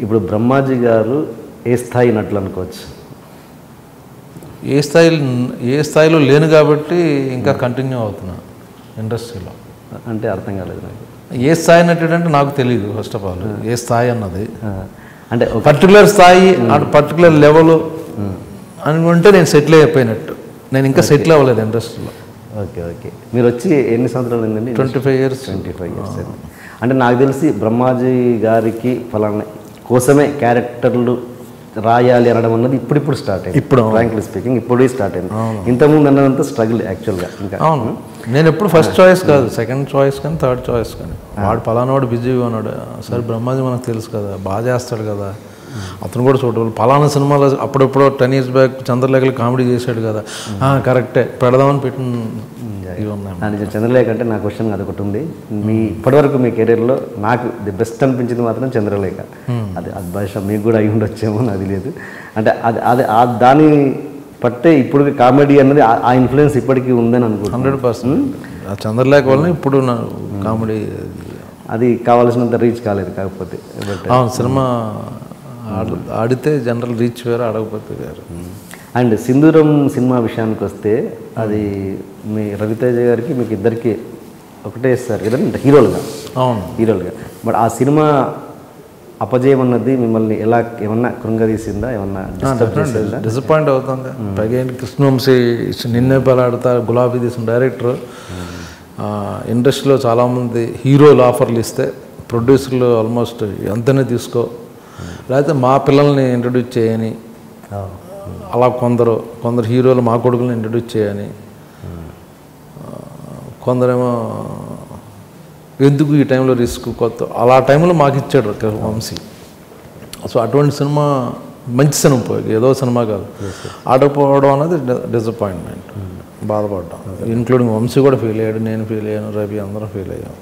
ఇప్పుడు బ్రహ్మాజీ గారు ఏ స్థాయి నటులు అనుకోవచ్చు? ఏ స్థాయిలో లేను కాబట్టి ఇంకా కంటిన్యూ అవుతున్నా ఇండస్ట్రీలో. అంటే అర్థం కాలేదు నాకు. ఏ స్థాయి నటుడు అంటే నాకు తెలియదు ఫస్ట్ ఆఫ్ ఆల్ ఏ స్థాయి అన్నది. అంటే పర్టికులర్ స్థాయి పర్టికులర్ లెవెల్ అనుకుంటే నేను సెటిల్ అయిపోయినట్టు. నేను ఇంకా సెటిల్ అవ్వలేదు ఇండస్ట్రీలో. Okay okay. మీరు వచ్చి ఎన్ని సంవత్సరాలు అయిందండి? 25 years. 25 years. అంటే నాకు తెలిసి బ్రహ్మాజీ గారికి ఫలానా కోసమే క్యారెక్టర్లు రాయాలి అనడం అన్నది ఇప్పుడిప్పుడు స్టార్ట్ అయింది. ఇప్పుడు ఫ్రాంక్లీ స్పీకింగ్ ఇప్పుడే స్టార్ట్ అయింది. ఇంతకుముందు అన్నదంతా స్ట్రగుల్ యాక్చువల్గా. ఇంకా అవును, నేను ఎప్పుడు ఫస్ట్ చాయిస్ కాదు, సెకండ్ చాయిస్ కానీ థర్డ్ చాయిస్ కానీ. వాడు పలానావాడు బిజీగా ఉన్నాడు, సరే బ్రహ్మాజీ మనకు తెలుసు కదా, బాగా చేస్తాడు కదా, అతను కూడా చూడవాలి. పలానా సినిమాలో అప్పుడప్పుడు 10 years బ్యాక్ చంద్రలేఖలు కామెడీ చేశాడు కదా, కరెక్టే పెడదామని పెట్టిన ఇవి ఉన్నాయి. చంద్రలేఖ అంటే నా క్వశ్చన్ అదొకటి ఉంది. ఇప్పటివరకు మీ కెరీర్లో నాకు ది బెస్ట్ అనిపించింది మాత్రం చంద్రలేఖ. అది బహుశా మీకు కూడా అయి ఉండొచ్చేమో, అది లేదు. అంటే అది దాని పట్టే ఇప్పుడు కామెడీ అన్నది ఆ ఇన్ఫ్లుయెన్స్ ఇప్పటికీ ఉందని అనుకుంటున్నాను. 100%. ఆ చంద్రలేఖ వల్ల ఇప్పుడు నా కామెడీ అది కావాల్సినంత రీచ్ కాలేదు. కాకపోతే సినిమా ఆడితే జనరల్ రీచ్ వేరు, ఆడకపోతే వేరు. అండ్ సింధూరం సినిమా విషయానికి వస్తే అది మీ రవితేజ గారికి మీకు ఇద్దరికి ఒకటే ఇస్తారు కదండి హీరోలుగా. అవును, హీరోలుగా. బట్ ఆ సినిమా అపజయం అన్నది మిమ్మల్ని ఎలా ఏమన్నా కృంగదీసిందా, ఏమన్నా డిసప్పాయింట్ అవుతుంది? పైగా కృష్ణవంశీ నిన్నే పెళ్ళాడతా గులాబీ తీసిన డైరెక్టర్ ఇండస్ట్రీలో చాలామంది హీరోలు ఆఫర్లు ఇస్తే ప్రొడ్యూసర్లు ఆల్మోస్ట్ ఎంతనే తీసుకో, లేకపోతే మా పిల్లల్ని ఇంట్రడ్యూస్ చేయని, అలా కొందరు హీరోలు మా కొడుకుని ఇంట్రడ్యూస్ చేయని, కొందరేమో ఎందుకు ఈ టైంలో రిస్క్ కొత్త, అలా టైంలో మాకు ఇచ్చాడు వంశీ. సో అటువంటి సినిమా మంచి సినిమా పోయి ఏదో సినిమా కాదు, ఆడకపోవడం అనేది డిసప్పాయింట్మెంట్, బాధపడ్డాం. ఇంక్లూడింగ్ వంశీ కూడా ఫీల్ అయ్యాడు, నేను ఫీల్ అయ్యాను, రవి అందరం ఫీల్ అయ్యాం.